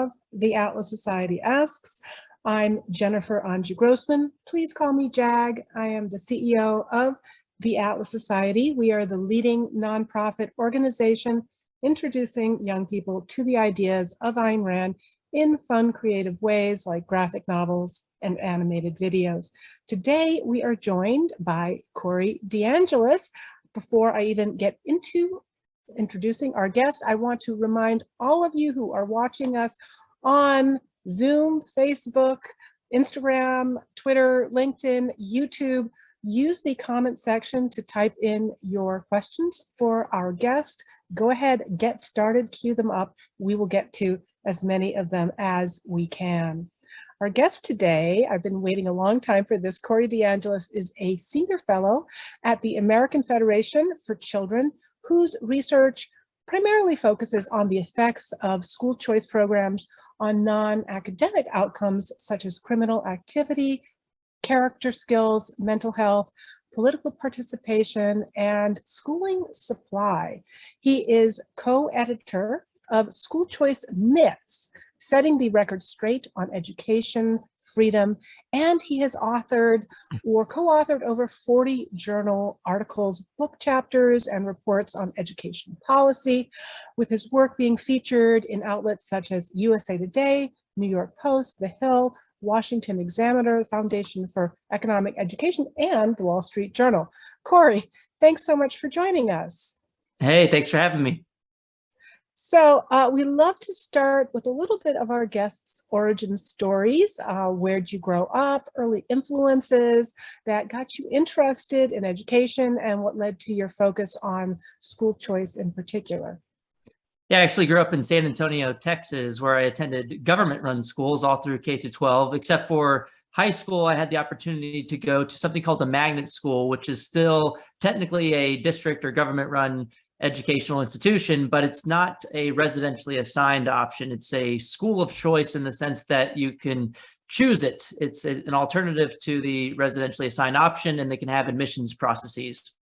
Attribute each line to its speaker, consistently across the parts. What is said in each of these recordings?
Speaker 1: of the Atlas Society Asks. I'm Jennifer Grossman. Please call me Jag. I am the CEO of the Atlas Society. We are the leading nonprofit organization introducing young people to the ideas of Ayn Rand in fun, creative ways like graphic novels and animated videos. Today, we are joined by Corey DeAngelis. Before I even get into introducing our guest, I want to remind all of you who are watching us on Zoom, Facebook, Instagram, Twitter, LinkedIn, YouTube, use the comment section to type in your questions for our guest. Go ahead, get started, queue them up. We will get to as many of them as we can. Our guest today, I've been waiting a long time for this, Corey DeAngelis is a senior fellow at the American Federation for Children, whose research primarily focuses on the effects of school choice programs on non-academic outcomes such as criminal activity, character skills, mental health, political participation, and schooling supply. He is co-editor of School Choice Myths, Setting the Record Straight on Education, Freedom, and he has authored or co-authored over 40 journal articles, book chapters, and reports on education policy, with his work being featured in outlets such as USA Today, New York Post, The Hill, Washington Examiner, Foundation for Economic Education, and the Wall Street Journal. Corey, thanks so much for joining us.
Speaker 2: Hey, thanks for having me.
Speaker 1: So we love to start with a little bit of our guests' origin stories. Where'd you grow up, early influences that got you interested in education, and what led to your focus on school choice in particular?
Speaker 2: Yeah, I actually grew up in San Antonio, Texas, where I attended government-run schools all through K through 12. Except for high school, I had the opportunity to go to something called the magnet school, which is still technically a district or government-run educational institution, but it's not a residentially assigned option. It's a school of choice in the sense that you can choose it. It's an alternative to the residentially assigned option, and they can have admissions processes.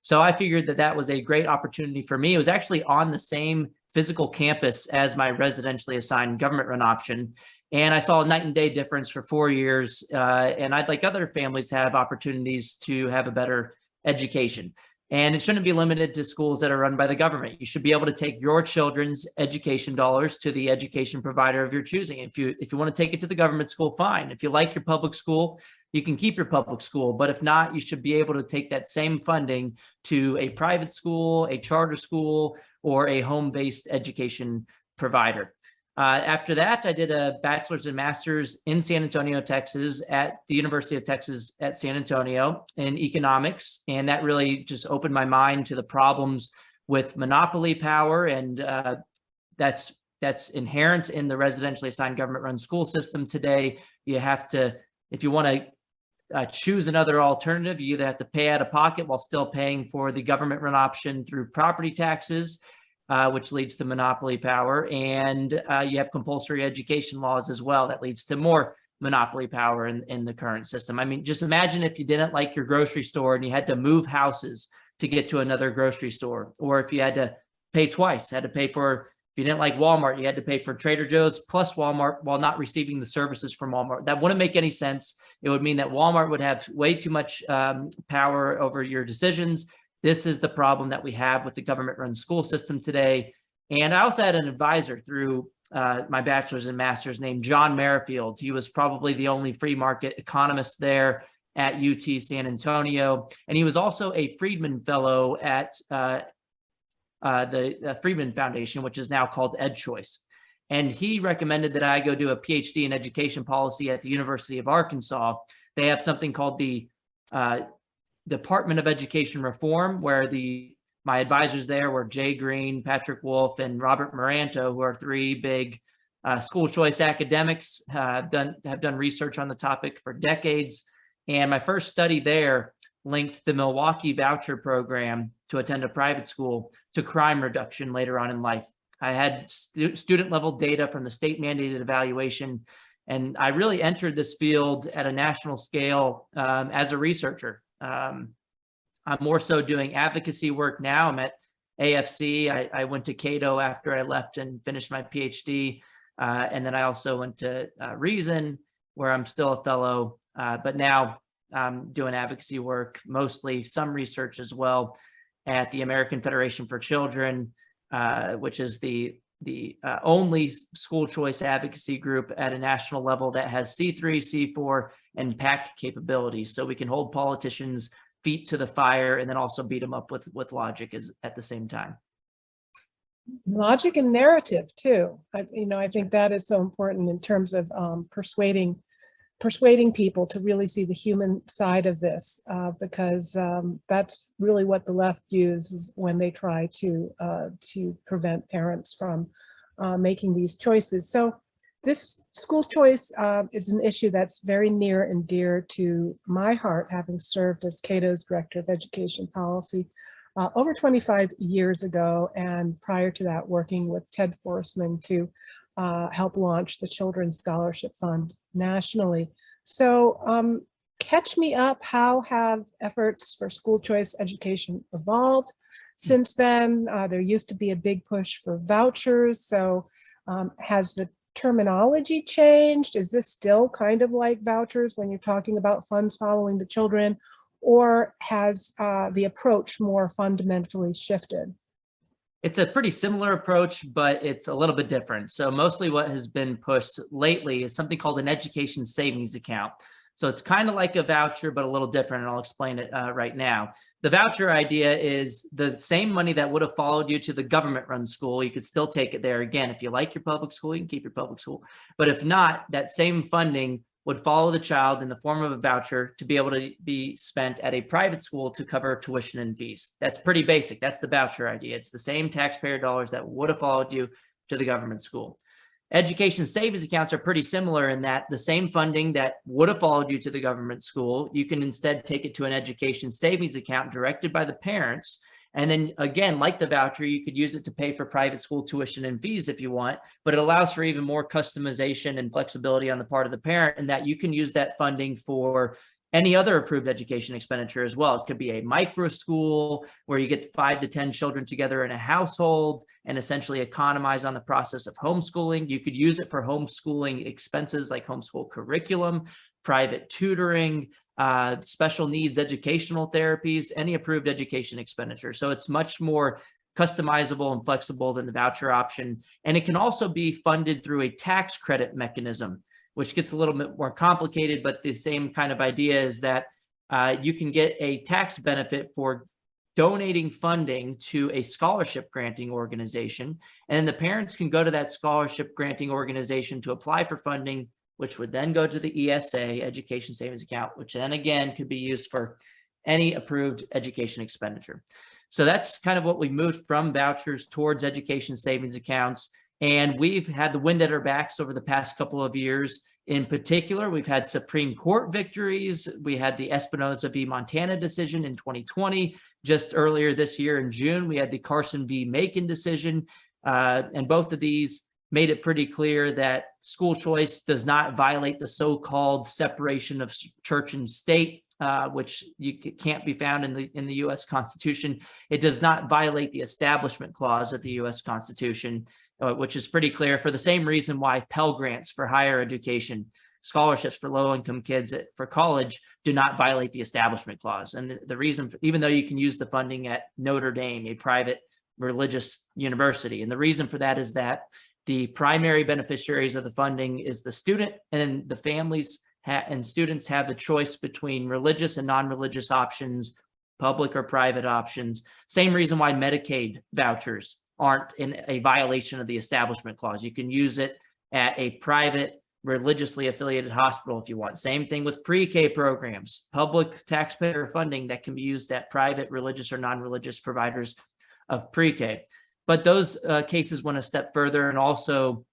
Speaker 2: So I figured that that was a great opportunity for me. It was actually on the same physical campus as my residentially assigned government-run option. And I saw a night and day difference for 4 years. And I'd like other families to have opportunities to have a better education. And it shouldn't be limited to schools that are run by the government. You should be able to take your children's education dollars to the education provider of your choosing. If you want to take it to the government school, fine. If you like your public school, you can keep your public school. But if not, you should be able to take that same funding to a private school, a charter school, or a home-based education provider. After that, I did a bachelor's and master's in San Antonio, Texas, at the University of Texas at San Antonio in economics. And that really just opened my mind to the problems with monopoly power. And that's inherent in the residentially assigned government-run school system today. You have to, if you want to choose another alternative, you either have to pay out of pocket while still paying for the government-run option through property taxes, which leads to monopoly power, and you have compulsory education laws as well that leads to more monopoly power in the current system. I mean, just imagine if you didn't like your grocery store and you had to move houses to get to another grocery store, or if you had to pay twice, had to pay for, if you didn't like Walmart, you had to pay for Trader Joe's plus Walmart while not receiving the services from Walmart. That wouldn't make any sense. It would mean that Walmart would have way too much power over your decisions. This is the problem that we have with the government-run school system today. And I also had an advisor through my bachelor's and master's named John Merrifield. He was probably the only free market economist there at UT San Antonio. And he was also a Friedman Fellow at the Friedman Foundation, which is now called EdChoice. And he recommended that I go do a PhD in education policy at the University of Arkansas. They have something called the Department of Education Reform, where my advisors there were Jay Green, Patrick Wolf, and Robert Maranto, who are three big school choice academics, have done research on the topic for decades. And my first study there linked the Milwaukee voucher program to attend a private school to crime reduction later on in life. I had student level data from the state mandated evaluation, and I really entered this field at a national scale as a researcher. I'm more so doing advocacy work now. I'm at AFC. I went to Cato after I left and finished my PhD. And then I also went to Reason, where I'm still a fellow, but now I'm doing advocacy work, mostly some research as well, at the American Federation for Children, which is the only school choice advocacy group at a national level that has C3, C4, and PAC capabilities. So we can hold politicians' feet to the fire and then also beat them up with logic at the same time.
Speaker 1: Logic and narrative too. I think that is so important in terms of persuading people to really see the human side of this, because that's really what the left uses when they try to prevent parents from making these choices. So this school choice is an issue that's very near and dear to my heart, having served as Cato's Director of Education Policy over 25 years ago, and prior to that working with Ted Forsman to help launch the Children's Scholarship Fund nationally. So catch me up, how have efforts for school choice education evolved since then? There used to be a big push for vouchers. So has the terminology changed? Is this still kind of like vouchers when you're talking about funds following the children, or has the approach more fundamentally shifted?
Speaker 2: It's a pretty similar approach, but it's a little bit different. So mostly what has been pushed lately is something called an education savings account. So it's kind of like a voucher, but a little different, and I'll explain it right now. The voucher idea is the same money that would have followed you to the government-run school. You could still take it there. Again, if you like your public school, you can keep your public school. But if not, that same funding would follow the child in the form of a voucher to be able to be spent at a private school to cover tuition and fees. That's pretty basic. That's the voucher idea. It's the same taxpayer dollars that would have followed you to the government school. Education savings accounts are pretty similar in that the same funding that would have followed you to the government school, you can instead take it to an education savings account directed by the parents. And then again, like the voucher, you could use it to pay for private school tuition and fees if you want, but it allows for even more customization and flexibility on the part of the parent, and that you can use that funding for any other approved education expenditure as well. It could be a micro school where you get 5 to 10 children together in a household and essentially economize on the process of homeschooling. You could use it for homeschooling expenses like homeschool curriculum, private tutoring, special needs educational therapies, any approved education expenditure. So it's much more customizable and flexible than the voucher option. And it can also be funded through a tax credit mechanism, which gets a little bit more complicated, but the same kind of idea is that you can get a tax benefit for donating funding to a scholarship granting organization. And the parents can go to that scholarship granting organization to apply for funding, which would then go to the ESA, Education Savings Account, which then again could be used for any approved education expenditure. So that's kind of what we moved from vouchers towards education savings accounts. And we've had the wind at our backs over the past couple of years. In particular, we've had Supreme Court victories. We had the Espinoza v. Montana decision in 2020. Just earlier this year in June, we had the Carson v. Macon decision. And both of these made it pretty clear that school choice does not violate the so-called separation of church and state, which can't be found in the U.S. Constitution. It does not violate the Establishment Clause of the U.S. Constitution, which is pretty clear, for the same reason why Pell Grants for higher education, scholarships for low-income kids for college do not violate the Establishment Clause. And the reason, even though you can use the funding at Notre Dame, a private religious university, and the reason for that is that the primary beneficiaries of the funding is the student, and the families and students have the choice between religious and non-religious options, public or private options. Same reason why Medicaid vouchers aren't in a violation of the Establishment Clause. You can use it at a private, religiously affiliated hospital if you want. Same thing with pre-K programs, public taxpayer funding that can be used at private, religious, or non-religious providers of pre-K. But those cases went a step further and also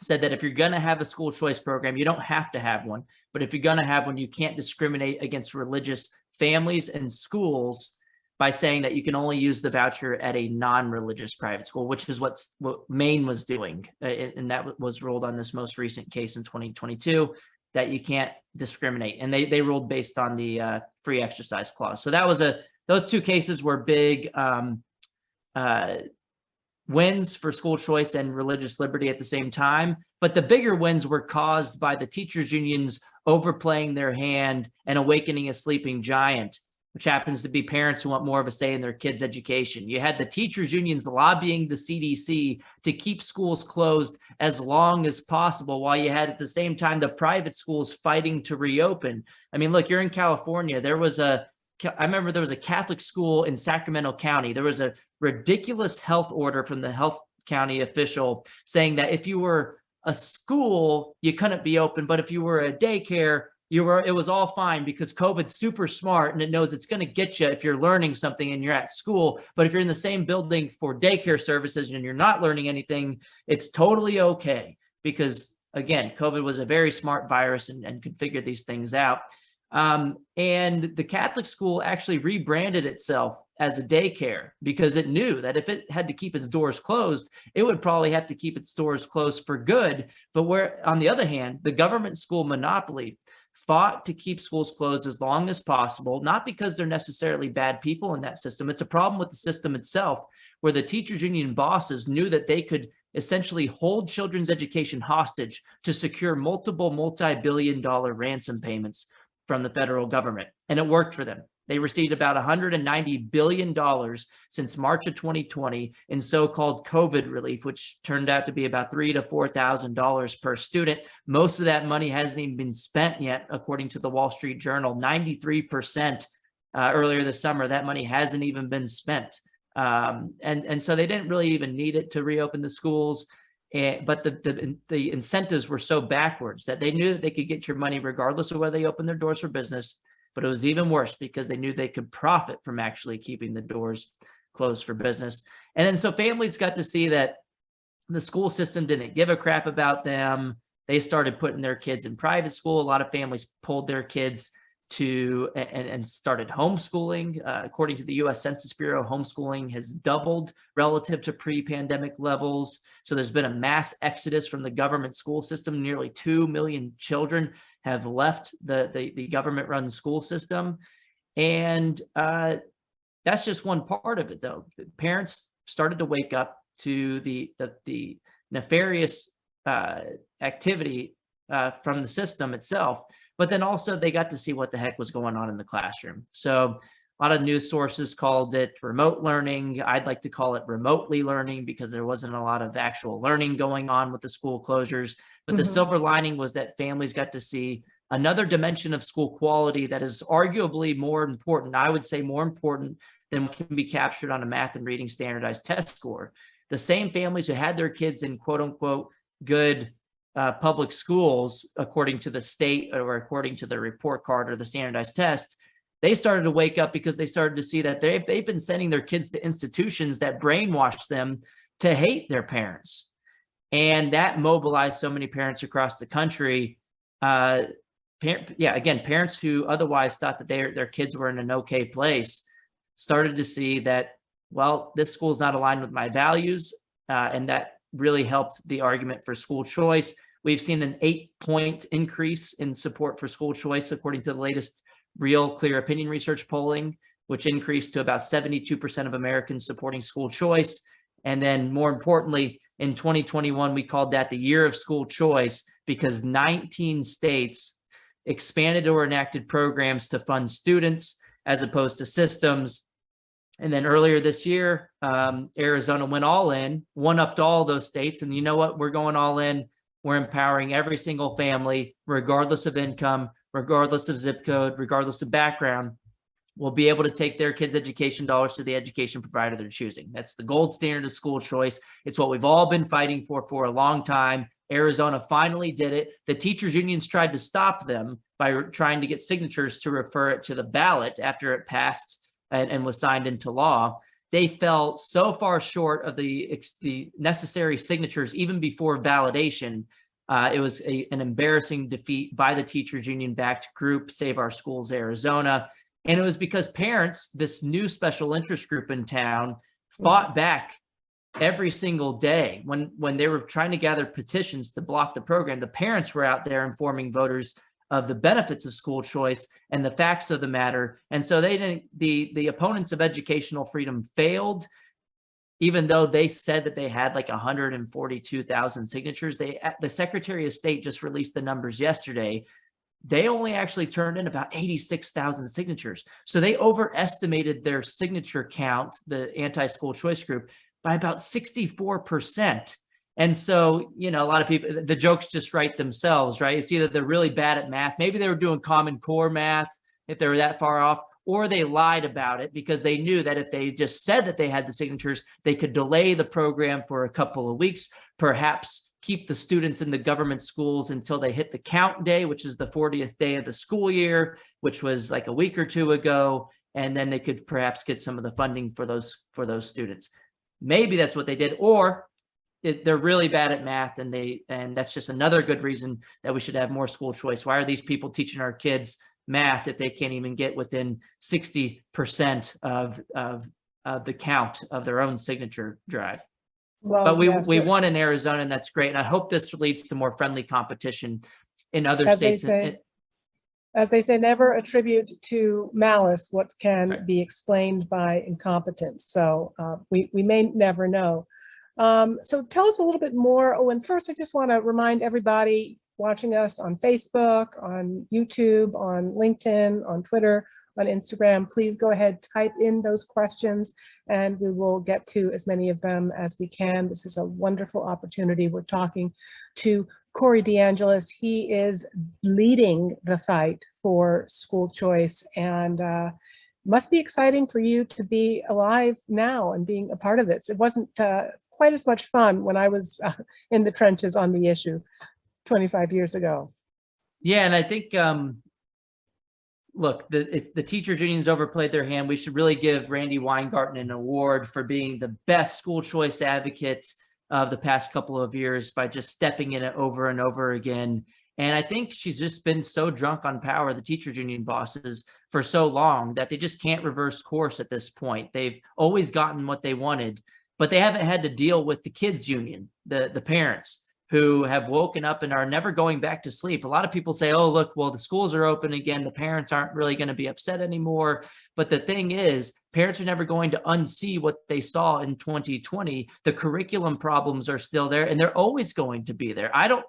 Speaker 2: said that if you're going to have a school choice program, you don't have to have one, but if you're going to have one, you can't discriminate against religious families and schools by saying that you can only use the voucher at a non-religious private school, which is what Maine was doing. And that was ruled on this most recent case in 2022, that you can't discriminate. And they ruled based on the free exercise clause. So that was those two cases were big wins for school choice and religious liberty at the same time. But the bigger wins were caused by the teachers unions overplaying their hand and awakening a sleeping giant, which happens to be parents who want more of a say in their kids' education. You had the teachers unions lobbying the CDC to keep schools closed as long as possible, while you had at the same time the private schools fighting to reopen. I mean, look, you're in California. I remember there was a Catholic school in Sacramento County. There was a ridiculous health order from the health county official saying that if you were a school, you couldn't be open, but if you were a daycare, it was all fine, because COVID's super smart and it knows it's going to get you if you're learning something and you're at school. But if you're in the same building for daycare services and you're not learning anything, it's totally okay, because again, COVID was a very smart virus and could figure these things out. And the Catholic school actually rebranded itself as a daycare because it knew that if it had to keep its doors closed, it would probably have to keep its doors closed for good. But where, on the other hand, the government school monopoly fought to keep schools closed as long as possible, not because they're necessarily bad people in that system. It's a problem with the system itself, where the teachers union bosses knew that they could essentially hold children's education hostage to secure multiple multi-billion-dollar ransom payments from the federal government. And it worked for them. They received about $190 billion since March of 2020 in so-called COVID relief, which turned out to be about $3,000 to $4,000 per student. Most of that money hasn't even been spent yet, according to the Wall Street Journal. 93% earlier this summer, that money hasn't even been spent. And so they didn't really even need it to reopen the schools. But the incentives were so backwards that they knew that they could get your money regardless of whether they opened their doors for business. But it was even worse because they knew they could profit from actually keeping the doors closed for business. And then so families got to see that the school system didn't give a crap about them. They started putting their kids in private school. A lot of families pulled their kids to and started homeschooling. According to the U.S. Census Bureau, homeschooling has doubled relative to pre-pandemic levels. So there's been a mass exodus from the government school system. Nearly 2 million children have left the government-run school system. And that's just one part of it, though. Parents started to wake up to the nefarious activity from the system itself. But then also they got to see what the heck was going on in the classroom. So a lot of news sources called it remote learning. I'd like to call it remotely learning because there wasn't a lot of actual learning going on with the school closures. But the silver lining was that families got to see another dimension of school quality that is arguably more important. I would say more important than what can be captured on a math and reading standardized test score. The same families who had their kids in quote unquote good public schools, according to the state or according to the report card or the standardized test, they started to wake up because they started to see that they've been sending their kids to institutions that brainwash them to hate their parents. And that mobilized so many parents across the country. Parents who otherwise thought that their kids were in an okay place started to see that, well, this school is not aligned with my values, and that really helped the argument for school choice. We've seen an 8-point increase in support for school choice, according to the latest Real Clear Opinion Research polling, which increased to about 72% of Americans supporting school choice. And then more importantly, in 2021, we called that the year of school choice because 19 states expanded or enacted programs to fund students as opposed to systems. And then earlier this year, Arizona went all in, one-upped all those states. And you know what? We're going all in. We're empowering every single family, regardless of income, regardless of zip code, regardless of background, will be able to take their kids' education dollars to the education provider they're choosing. That's the gold standard of school choice. It's what we've all been fighting for a long time. Arizona finally did it. The teachers unions tried to stop them by trying to get signatures to refer it to the ballot after it passed and was signed into law. They fell so far short of the necessary signatures even before validation. It was an embarrassing defeat by the teachers union-backed group, Save Our Schools Arizona. And it was because parents, this new special interest group in town, fought back every single day. When they were trying to gather petitions to block the program, the parents were out there informing voters of the benefits of school choice and the facts of the matter. And so the opponents of educational freedom failed. even though they said that they had like 142,000 signatures, the Secretary of State just released the numbers yesterday. They only actually turned in about 86,000 signatures. So they overestimated their signature count, the anti-school choice group, by about 64%. And so, you know, a lot of people, the jokes just write themselves, right? It's either they're really bad at math, maybe they were doing Common Core math if they were that far off, or they lied about it because they knew that if they just said that they had the signatures, they could delay the program for a couple of weeks, perhaps keep the students in the government schools until they hit the count day, which is the 40th day of the school year, which was like a week or two ago. And then they could perhaps get some of the funding for those students. Maybe that's what they did, or they're really bad at math, and that's just another good reason that we should have more school choice. Why are these people teaching our kids math if they can't even get within 60% of the count of their own signature drive?
Speaker 1: Well,
Speaker 2: but
Speaker 1: yes,
Speaker 2: we won in Arizona, and that's great. And I hope this leads to more friendly competition in other states.
Speaker 1: As they say, never attribute to malice what can
Speaker 2: Right.
Speaker 1: be explained by incompetence. So we may never know. So tell us a little bit more. Oh, and first, I just want to remind everybody watching us on Facebook, on YouTube, on LinkedIn, on Twitter, on Instagram, please go ahead, type in those questions, and we will get to as many of them as we can. This is a wonderful opportunity. We're talking to Corey DeAngelis. He is leading the fight for school choice, and must be exciting for you to be alive now and being a part of this. It wasn't quite as much fun when I was in the trenches on the issue 25 years ago.
Speaker 2: Yeah, and I think, look, the teachers unions overplayed their hand. We should really give Randy Weingarten an award for being the best school choice advocate of the past couple of years by just stepping in it over and over again. And I think she's just been so drunk on power, the teachers union bosses, for so long that they just can't reverse course at this point. They've always gotten what they wanted, but they haven't had to deal with the kids union, the parents, who have woken up and are never going back to sleep. A lot of people say, oh, look, well, the schools are open again. The parents aren't really going to be upset anymore. But the thing is, parents are never going to unsee what they saw in 2020. The curriculum problems are still there, and they're always going to be there. I don't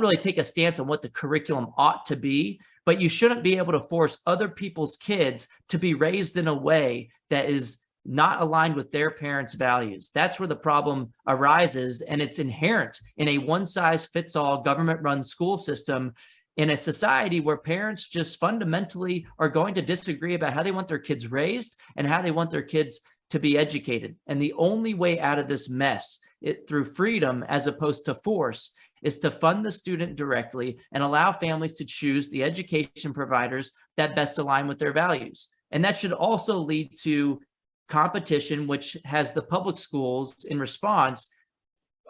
Speaker 2: really take a stance on what the curriculum ought to be, but you shouldn't be able to force other people's kids to be raised in a way that is not aligned with their parents' values. That's where the problem arises, and it's inherent in a one-size-fits-all government-run school system in a society where parents just fundamentally are going to disagree about how they want their kids raised and how they want their kids to be educated. And the only way out of this mess, through freedom as opposed to force, is to fund the student directly and allow families to choose the education providers that best align with their values. And that should also lead to competition, which has the public schools in response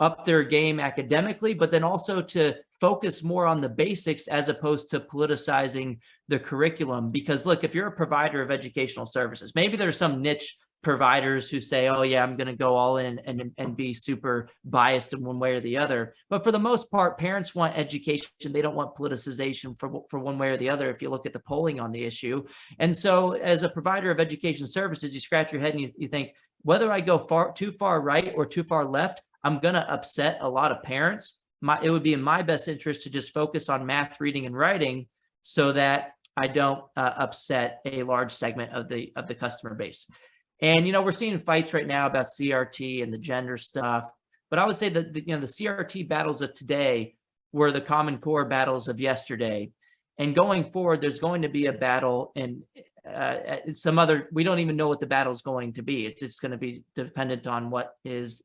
Speaker 2: up their game academically, but then also to focus more on the basics as opposed to politicizing the curriculum. Because look, if you're a provider of educational services, maybe there's some niche providers who say, oh yeah, I'm going to go all in and be super biased in one way or the other. But for the most part, parents want education. They don't want politicization for one way or the other, if you look at the polling on the issue. And so as a provider of education services, you scratch your head and you think, whether I go too far right or too far left, I'm going to upset a lot of parents. It would be in my best interest to just focus on math, reading, and writing so that I don't upset a large segment of the customer base. And, you know, we're seeing fights right now about CRT and the gender stuff. But I would say that, the CRT battles of today were the Common Core battles of yesterday. And going forward, there's going to be a battle in some other, we don't even know what the battle is going to be. It's going to be dependent on what is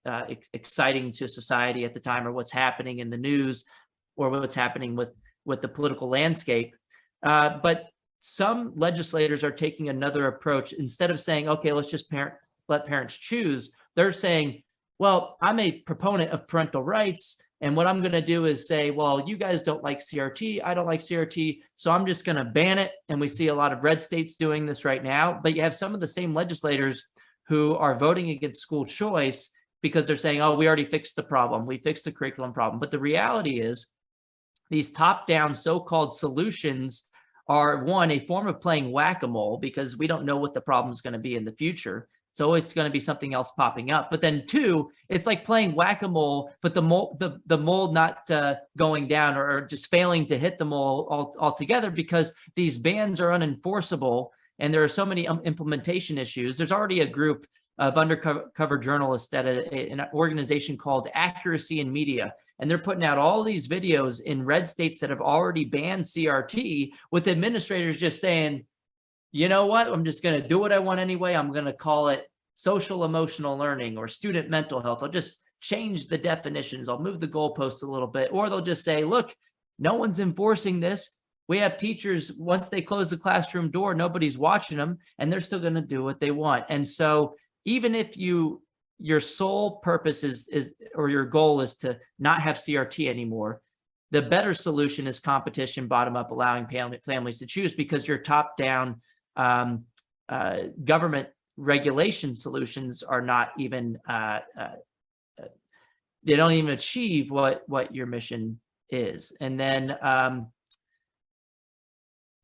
Speaker 2: exciting to society at the time, or what's happening in the news, or what's happening with the political landscape. But some legislators are taking another approach. Instead of saying, okay, let's just let parents choose, they're saying, well, I'm a proponent of parental rights, and what I'm going to do is say, well, you guys don't like CRT, I don't like CRT, so I'm just going to ban it. And we see a lot of red states doing this right now. But you have some of the same legislators who are voting against school choice because they're saying, oh, we already fixed the problem, we fixed the curriculum problem. But the reality is, these top-down so-called solutions are, one, a form of playing whack-a-mole, because we don't know what the problem is going to be in the future. It's always going to be something else popping up. But then two, it's like playing whack-a-mole, but the mold not going down or just failing to hit the mole altogether, because these bans are unenforceable and there are so many implementation issues. There's already a group of undercover journalists at an organization called Accuracy in Media, and they're putting out all these videos in red states that have already banned CRT, with administrators just saying, you know what, I'm just going to do what I want anyway. I'm going to call it social emotional learning or student mental health. I'll just change the definitions. I'll move the goalposts a little bit. Or they'll just say, look, no one's enforcing this. We have teachers, once they close the classroom door, nobody's watching them, and they're still going to do what they want. And so even if your sole purpose is or your goal is to not have CRT anymore, the better solution is competition, bottom up, allowing families to choose, because your top down government regulation solutions are not even they don't even achieve what your mission is. And then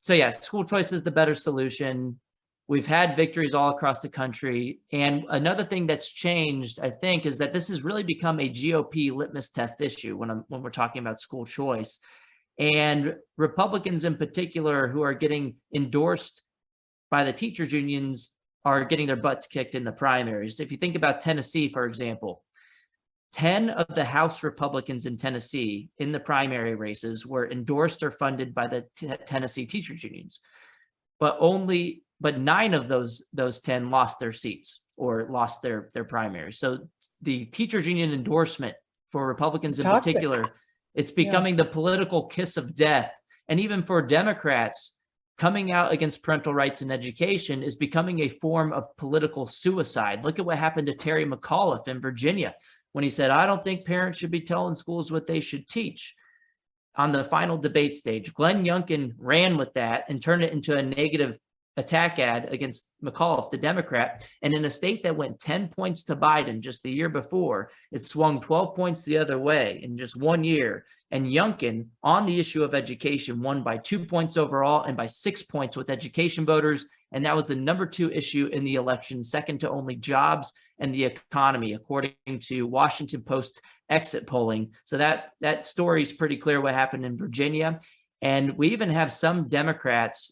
Speaker 2: so yeah, school choice is the better solution. We've had victories all across the country. And another thing that's changed, I think, is that this has really become a GOP litmus test issue when we're talking about school choice. And Republicans in particular, who are getting endorsed by the teachers unions, are getting their butts kicked in the primaries. If you think about Tennessee, for example, 10 of the House Republicans in Tennessee in the primary races were endorsed or funded by the Tennessee teachers unions, but 9 of those 10 lost their seats or lost their primaries. So the teachers union endorsement for Republicans in particular, it's becoming the political kiss of death. And even for Democrats, coming out against parental rights in education is becoming a form of political suicide. Look at what happened to Terry McAuliffe in Virginia when he said, I don't think parents should be telling schools what they should teach. On the final debate stage, Glenn Youngkin ran with that and turned it into a negative attack ad against McAuliffe, the Democrat. And in a state that went 10 points to Biden just the year before, it swung 12 points the other way in just 1 year. And Youngkin, on the issue of education, won by 2 points overall and by 6 points with education voters. And that was the number 2 issue in the election, second to only jobs and the economy, according to Washington Post exit polling. So that story is pretty clear what happened in Virginia. And we even have some Democrats,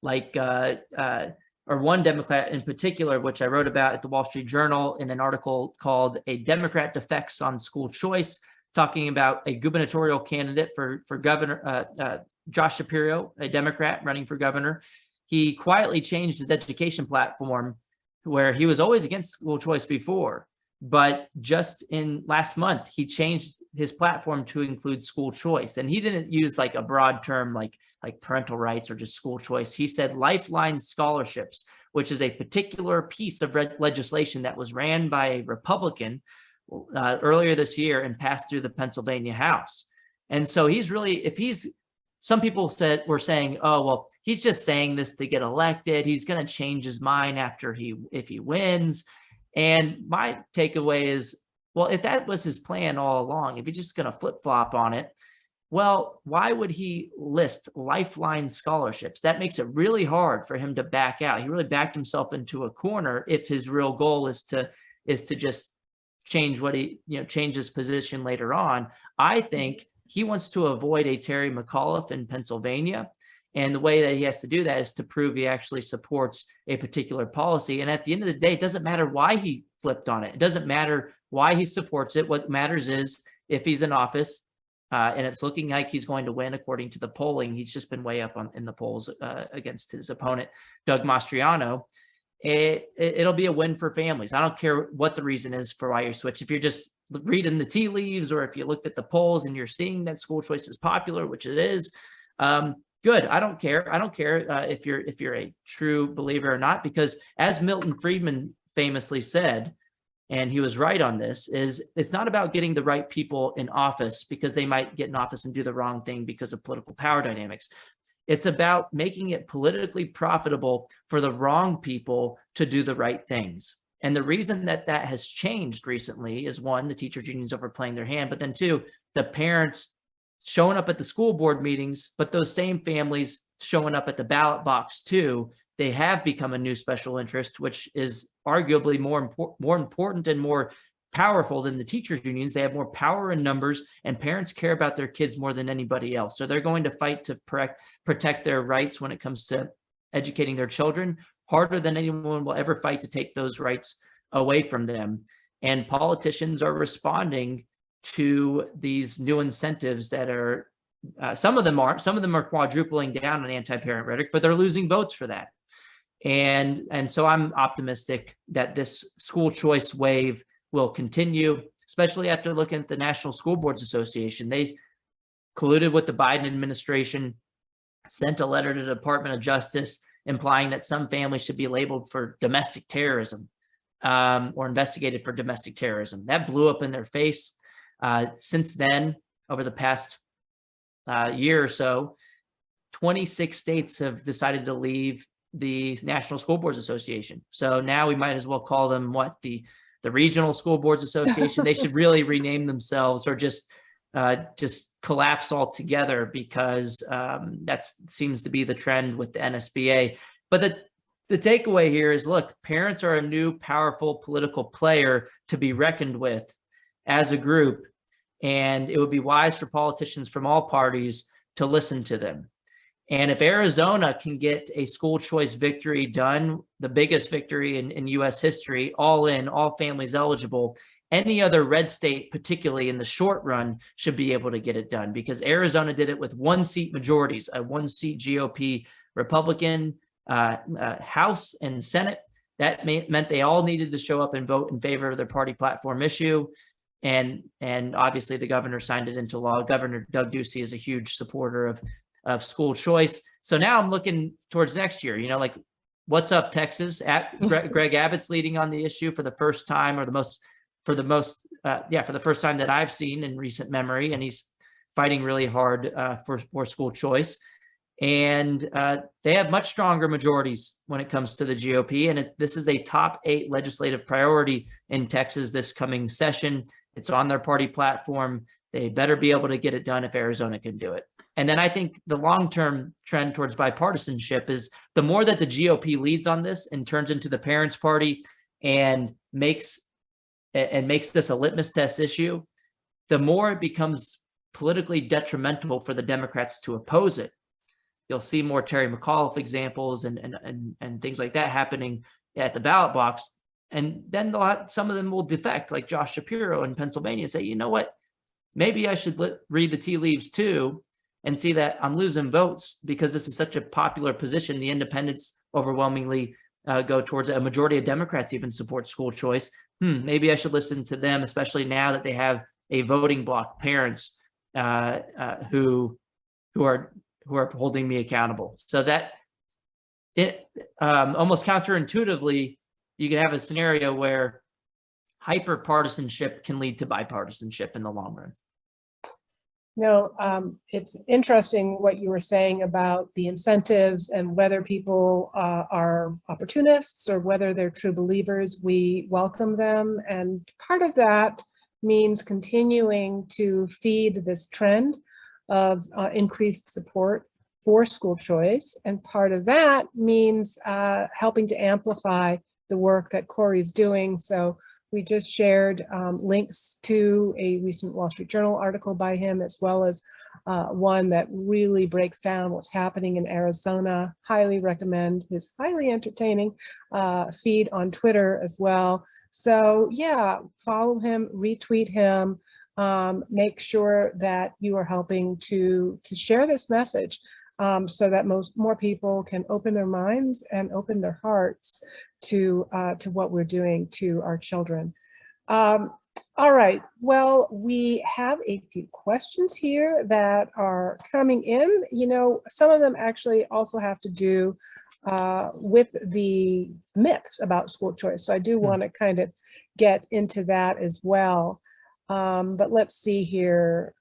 Speaker 2: like or one Democrat in particular, which I wrote about at the Wall Street Journal in an article called "A Democrat Defects on School Choice," talking about a gubernatorial candidate for governor, Josh Shapiro, a Democrat running for governor. He quietly changed his education platform, where he was always against school choice before, but just in last month, he changed his platform to include school choice. And he didn't use like a broad term like parental rights or just school choice. He said lifeline scholarships, which is a particular piece of legislation that was ran by a Republican earlier this year and passed through the Pennsylvania House. And so he's really, some people were saying, oh, well, he's just saying this to get elected. He's going to change his mind if he wins. And my takeaway is, well, if that was his plan all along, if he's just going to flip-flop on it, well, why would he list lifeline scholarships? That makes it really hard for him to back out. He really backed himself into a corner if his real goal is to just change change his position later on. I think he wants to avoid a Terry McAuliffe in Pennsylvania. And the way that he has to do that is to prove he actually supports a particular policy. And at the end of the day, it doesn't matter why he flipped on it. It doesn't matter why he supports it. What matters is if he's in office and it's looking like he's going to win according to the polling. He's just been way up in the polls against his opponent, Doug Mastriano. It'll be a win for families. I don't care what the reason is for why you switch. If you're just reading the tea leaves, or if you looked at the polls and you're seeing that school choice is popular, which it is, good. I don't care. I don't care if you're a true believer or not, because as Milton Friedman famously said, and he was right on this, is it's not about getting the right people in office because they might get in office and do the wrong thing because of political power dynamics. It's about making it politically profitable for the wrong people to do the right things. And the reason that has changed recently is, one, the teachers unions overplaying their hand, but then two, the parents showing up at the school board meetings, but those same families showing up at the ballot box too. They have become a new special interest, which is arguably more important and more powerful than the teachers unions. They have more power in numbers, and parents care about their kids more than anybody else. So they're going to fight to protect their rights when it comes to educating their children, harder than anyone will ever fight to take those rights away from them. And politicians are responding to these new incentives that are, some of them are quadrupling down on anti-parent rhetoric, but they're losing votes for that. And so I'm optimistic that this school choice wave will continue, especially after looking at the National School Boards Association. They colluded with the Biden administration, sent a letter to the Department of Justice implying that some families should be labeled for domestic terrorism or investigated for domestic terrorism. That blew up in their face. Since then, over the past year or so, 26 states have decided to leave the National School Boards Association. So now we might as well call them what? The Regional School Boards Association. They should really rename themselves, or just collapse altogether, because that seems to be the trend with the NSBA. But the takeaway here is, look, parents are a new powerful political player to be reckoned with as a group, and it would be wise for politicians from all parties to listen to them. And if Arizona can get a school choice victory done, the biggest victory in U.S. history, all families eligible, any other red state, particularly in the short run, should be able to get it done, because Arizona did it with 1-seat majorities, a 1-seat GOP Republican House and Senate. That meant they all needed to show up and vote in favor of their party platform issue. And obviously the governor signed it into law. Governor Doug Ducey is a huge supporter of school choice. So now I'm looking towards next year, like, what's up, Texas? Greg Abbott's leading on the issue for the first time, or for the first time that I've seen in recent memory. And he's fighting really hard for school choice. And they have much stronger majorities when it comes to the GOP. And this is a top 8 legislative priority in Texas this coming session. It's on their party platform. They better be able to get it done if Arizona can do it. And then I think the long-term trend towards bipartisanship is, the more that the GOP leads on this and turns into the parents' party and makes this a litmus test issue, the more it becomes politically detrimental for the Democrats to oppose it. You'll see more Terry McAuliffe examples and things like that happening at the ballot box. And then some of them will defect, like Josh Shapiro in Pennsylvania, and say, you know what, maybe I should read the tea leaves too, and see that I'm losing votes because this is such a popular position. The independents overwhelmingly go towards it. A majority of Democrats even support school choice. Maybe I should listen to them, especially now that they have a voting bloc, parents who are holding me accountable. So that it almost counterintuitively, you can have a scenario where hyper partisanship can lead to bipartisanship in the long run.
Speaker 1: It's interesting what you were saying about the incentives and whether people are opportunists or whether they're true believers. We welcome them. And part of that means continuing to feed this trend of increased support for school choice. And part of that means helping to amplify the work that Corey's doing. So we just shared links to a recent Wall Street Journal article by him, as well as one that really breaks down what's happening in Arizona. Highly recommend his highly entertaining feed on Twitter as well. So yeah, follow him, retweet him, make sure that you are helping to share this message so that more people can open their minds and open their hearts to what we're doing to our children. All right, well, we have a few questions here that are coming in. Some of them actually also have to do with the myths about school choice. So I do want to kind of get into that as well. But let's see here.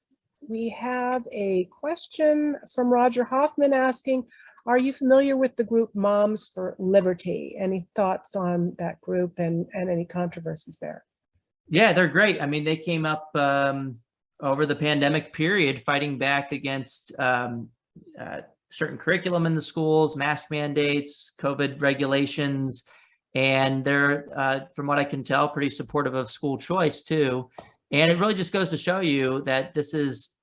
Speaker 1: We have a question from Roger Hoffman asking, are you familiar with the group Moms for Liberty? Any thoughts on that group and any controversies there?
Speaker 2: Yeah, they're great. I mean, they came up over the pandemic period, fighting back against certain curriculum in the schools, mask mandates, COVID regulations. And they're, from what I can tell, pretty supportive of school choice too. And it really just goes to show you that this is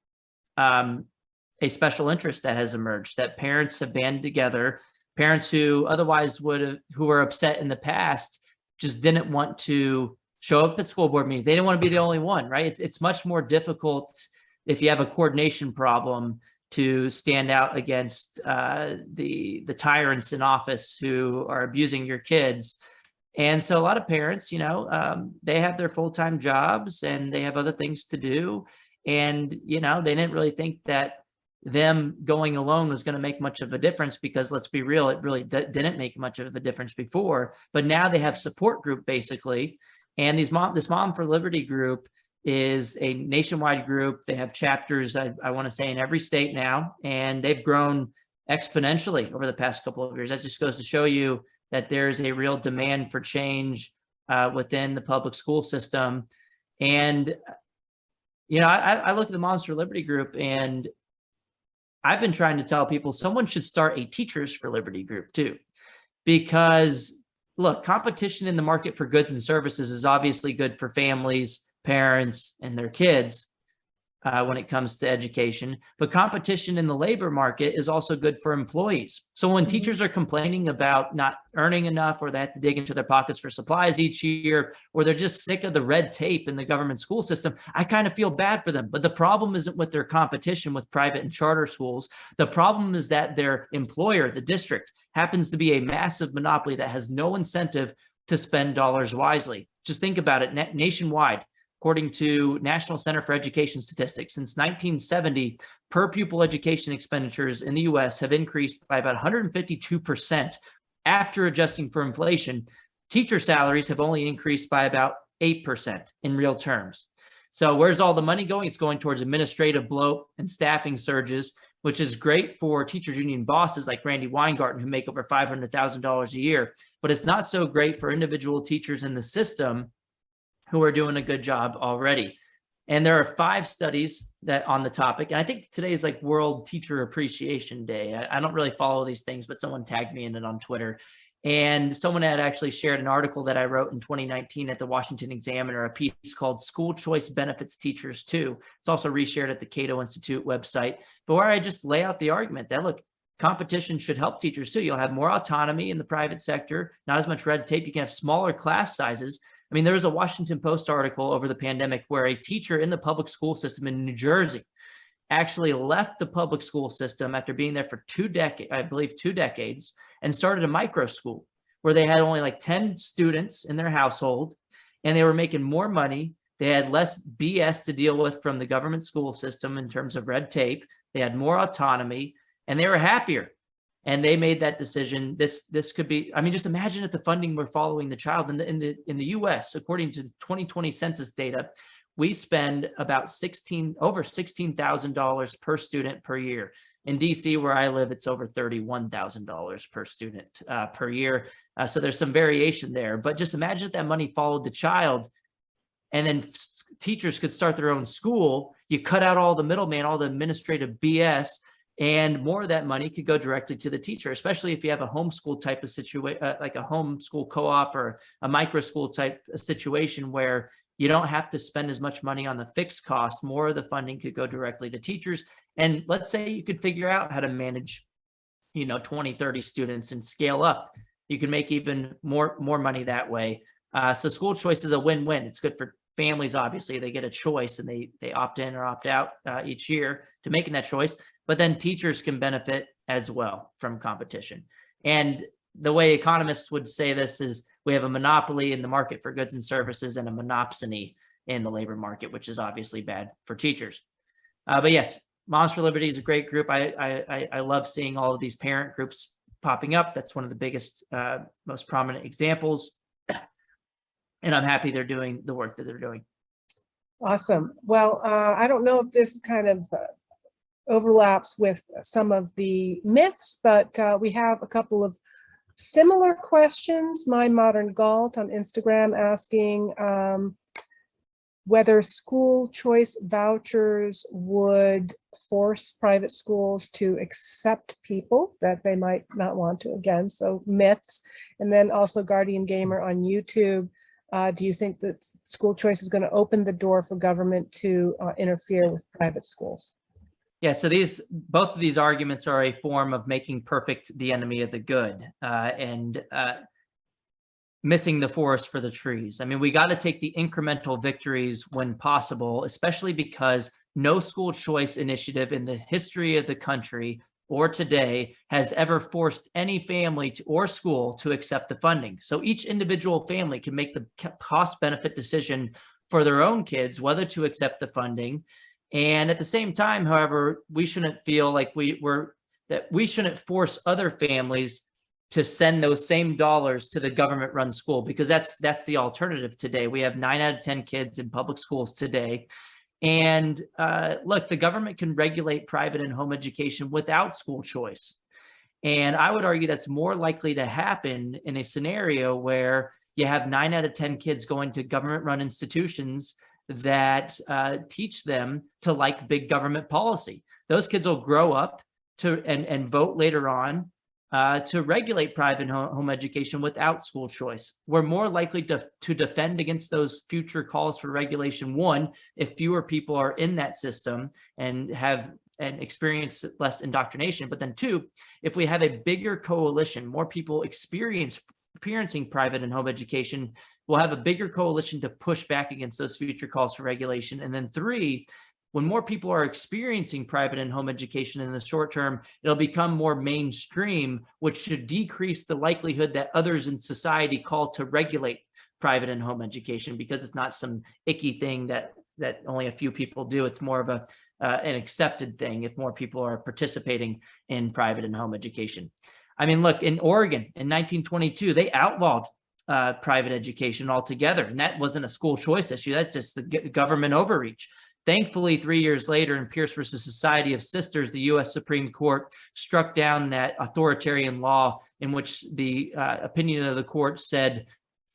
Speaker 2: a special interest that has emerged, that parents have banded together, parents who otherwise would have, who were upset in the past, just didn't want to show up at school board meetings. They didn't want to be the only one, right? It's much more difficult if you have a coordination problem to stand out against the tyrants in office who are abusing your kids. And so a lot of parents, they have their full-time jobs and they have other things to do. And, they didn't really think that them going alone was going to make much of a difference, because let's be real, it really didn't make much of a difference before. But now they have support group basically. And this Mom for Liberty group is a nationwide group. They have chapters, I want to say, in every state now, and they've grown exponentially over the past couple of years. That just goes to show you that there's a real demand for change within the public school system. And, I look at the Moms for Liberty group, and I've been trying to tell people someone should start a Teachers for Liberty group too, because look, competition in the market for goods and services is obviously good for families, parents, and their kids when it comes to education, but competition in the labor market is also good for employees. So when teachers are complaining about not earning enough, or they have to dig into their pockets for supplies each year, or they're just sick of the red tape in the government school system, I kind of feel bad for them. But the problem isn't with their competition with private and charter schools. The problem is that their employer, the district, happens to be a massive monopoly that has no incentive to spend dollars wisely. Just think about it. Nationwide, according to National Center for Education Statistics, since 1970, per pupil education expenditures in the US have increased by about 152% after adjusting for inflation. Teacher salaries have only increased by about 8% in real terms. So where's all the money going? It's going towards administrative bloat and staffing surges, which is great for teachers union bosses like Randy Weingarten, who make over $500,000 a year. But it's not so great for individual teachers in the system who are doing a good job already. And there are 5 studies that on the topic. And I think today is like World Teacher Appreciation Day. I don't really follow these things, but someone tagged me in it on Twitter. And someone had actually shared an article that I wrote in 2019 at the Washington Examiner, a piece called School Choice Benefits Teachers Too. It's also reshared at the Cato Institute website, but where I just lay out the argument that, look, competition should help teachers too. You'll have more autonomy in the private sector, not as much red tape. You can have smaller class sizes. I mean, there was a Washington Post article over the pandemic where a teacher in the public school system in New Jersey actually left the public school system after being there for 2 decades, and started a micro school where they had only like 10 students in their household, and they were making more money. They had less BS to deal with from the government school system in terms of red tape. They had more autonomy, and they were happier. And they made that decision. This could be, I mean, just imagine if the funding were following the child. In the US, according to the 2020 census data, we spend about over $16,000 per student per year. In DC, where I live, it's over $31,000 per student per year. So there's some variation there. But just imagine if that money followed the child, and then teachers could start their own school. You cut out all the middleman, all the administrative BS, and more of that money could go directly to the teacher, especially if you have a homeschool type of situation, like a homeschool co-op or a micro school type of situation where you don't have to spend as much money on the fixed cost. More of the funding could go directly to teachers. And let's say you could figure out how to manage, 20, 30 students and scale up. You can make even more money that way. So school choice is a win-win. It's good for families, obviously. They get a choice and they opt in or opt out each year to making that choice. But then teachers can benefit as well from competition. And the way economists would say this is we have a monopoly in the market for goods and services and a monopsony in the labor market, which is obviously bad for teachers. But yes, Moms for Liberty is a great group. I love seeing all of these parent groups popping up. That's one of the biggest, most prominent examples. And I'm happy they're doing the work that they're doing.
Speaker 1: Awesome. Well, I don't know if this kind of overlaps with some of the myths, but we have a couple of similar questions. My Modern Galt on Instagram asking, whether school choice vouchers would force private schools to accept people that they might not want to, again, so myths. And then also Guardian Gamer on YouTube. Do you think that school choice is going to open the door for government to interfere with private schools?
Speaker 2: Yeah, so both of these arguments are a form of making perfect the enemy of the good, and missing the forest for the trees. I mean, we got to take the incremental victories when possible, especially because no school choice initiative in the history of the country or today has ever forced any family or school to accept the funding. So each individual family can make the cost benefit decision for their own kids, whether to accept the funding. And at the same time, however, we shouldn't feel like we shouldn't force other families to send those same dollars to the government-run school, because that's the alternative today. We have 9 out of 10 kids in public schools today. And look, the government can regulate private and home education without school choice. And I would argue that's more likely to happen in a scenario where you have 9 out of 10 kids going to government-run institutions that teach them to like big government policy. Those kids will grow up to and vote later on to regulate private home education without school choice. We're more likely to defend against those future calls for regulation. One, if fewer people are in that system and experience less indoctrination. But then two, if we have a bigger coalition, more people experiencing private and home education, we'll have a bigger coalition to push back against those future calls for regulation. And then three, when more people are experiencing private and home education in the short term, it'll become more mainstream, which should decrease the likelihood that others in society call to regulate private and home education, because it's not some icky thing that only a few people do. It's more of an accepted thing if more people are participating in private and home education. I mean, look, in Oregon in 1922, they outlawed private education altogether, and that wasn't a school choice issue. That's just the government overreach. Thankfully, 3 years later in Pierce versus Society of Sisters, the U.S. Supreme Court struck down that authoritarian law in which the opinion of the court said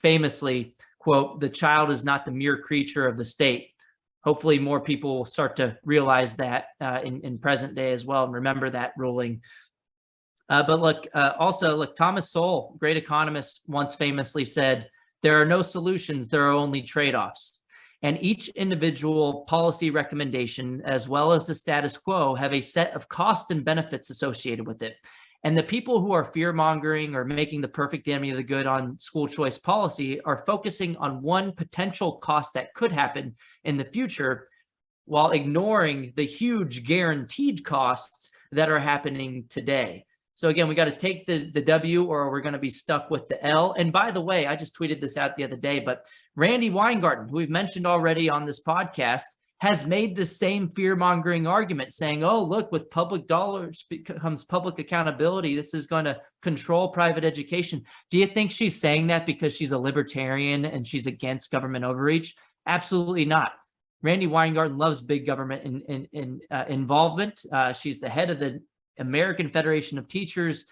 Speaker 2: famously, quote, "The child is not the mere creature of the state." Hopefully more people will start to realize that in present day as well and remember that ruling. But look, also, look, Thomas Sowell, great economist, once famously said, "There are no solutions, there are only trade-offs." And each individual policy recommendation, as well as the status quo, have a set of costs and benefits associated with it. And the people who are fear-mongering or making the perfect enemy of the good on school choice policy are focusing on one potential cost that could happen in the future, while ignoring the huge guaranteed costs that are happening today. So again, we got to take the W, or we're going to be stuck with the L. And by the way, I just tweeted this out the other day, but Randy Weingarten, who we've mentioned already on this podcast, has made the same fear-mongering argument, saying, oh, look, with public dollars becomes public accountability. This is going to control private education. Do you think she's saying that because she's a libertarian and she's against government overreach? Absolutely not. Randy Weingarten loves big government involvement. She's the head of the American Federation of Teachers,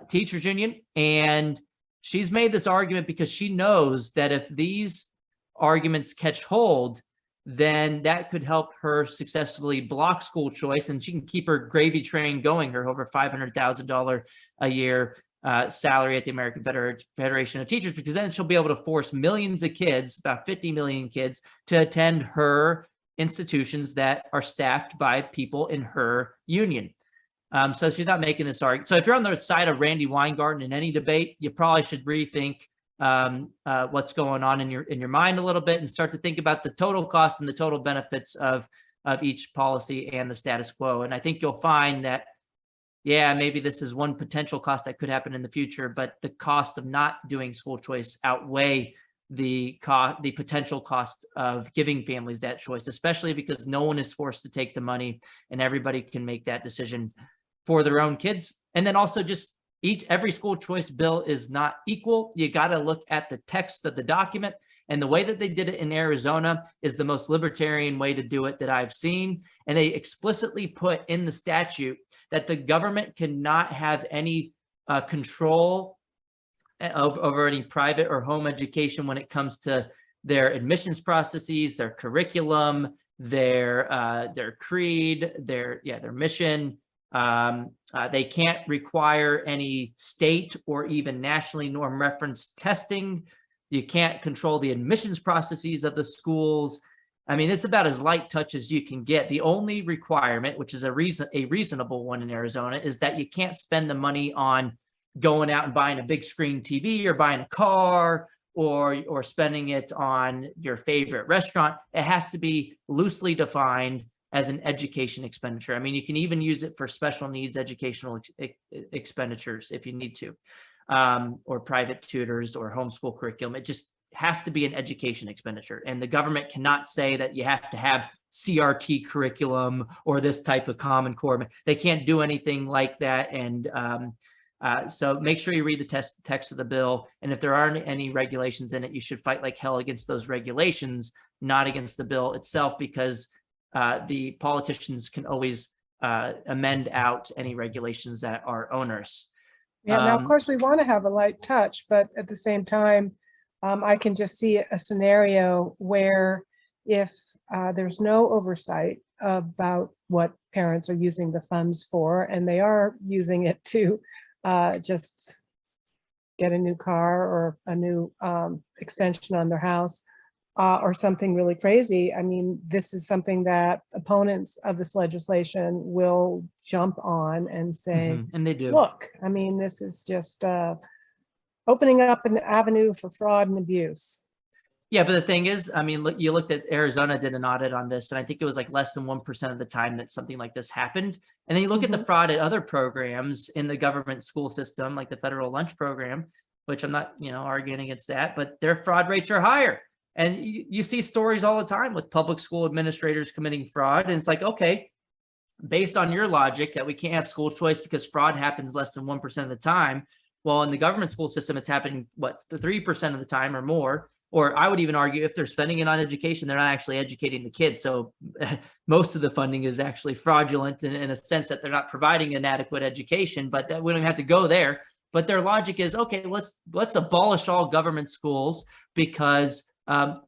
Speaker 2: Teachers Union, and she's made this argument because she knows that if these arguments catch hold, then that could help her successfully block school choice, and she can keep her gravy train going, her over $500,000 a year salary at the American Federation of Teachers, because then she'll be able to force millions of kids, about 50 million kids, to attend her institutions that are staffed by people in her union. So she's not making this argument. So if you're on the side of Randy Weingarten in any debate, you probably should rethink what's going on in your mind a little bit and start to think about the total cost and the total benefits of each policy and the status quo. And I think you'll find that, yeah, maybe this is one potential cost that could happen in the future, but the cost of not doing school choice outweigh the potential cost of giving families that choice, especially because no one is forced to take the money and everybody can make that decision for their own kids. And then also just every school choice bill is not equal. You got to look at the text of the document, and the way that they did it in Arizona is the most libertarian way to do it that I've seen. And they explicitly put in the statute that the government cannot have any control over any private or home education when it comes to their admissions processes, their curriculum, their creed, their mission. They can't require any state or even nationally norm reference testing. You can't control the admissions processes of the schools. I mean, it's about as light touch as you can get. The only requirement, which is a reasonable one in Arizona, is that you can't spend the money on going out and buying a big screen TV or buying a car or spending it on your favorite restaurant. It has to be loosely defined as an education expenditure. I mean, you can even use it for special needs educational expenditures if you need to, or private tutors or homeschool curriculum. It just has to be an education expenditure. And the government cannot say that you have to have CRT curriculum or this type of Common Core. They can't do anything like that. And so make sure you read the text of the bill. And if there aren't any regulations in it, you should fight like hell against those regulations, not against the bill itself, because the politicians can always amend out any regulations that are onerous.
Speaker 1: Yeah, now, of course, we want to have a light touch, but at the same time, I can just see a scenario where if there's no oversight about what parents are using the funds for, and they are using it to just get a new car or a new extension on their house or something really crazy. I mean, this is something that opponents of this legislation will jump on and say,
Speaker 2: and they do.
Speaker 1: Look, I mean, this is just opening up an avenue for fraud and abuse.
Speaker 2: Yeah, but the thing is, I mean, look, you looked at Arizona did an audit on this, and I think it was like less than 1% of the time that something like this happened. And then you look at the fraud at other programs in the government school system, like the federal lunch program, which I'm not, arguing against that, but their fraud rates are higher. And you see stories all the time with public school administrators committing fraud. And it's like, okay, based on your logic that we can't have school choice because fraud happens less than 1% of the time. Well, in the government school system, it's happening, 3% of the time or more. Or I would even argue if they're spending it on education, they're not actually educating the kids. So most of the funding is actually fraudulent in a sense that they're not providing an adequate education, but that we don't have to go there. But their logic is, okay, let's abolish all government schools because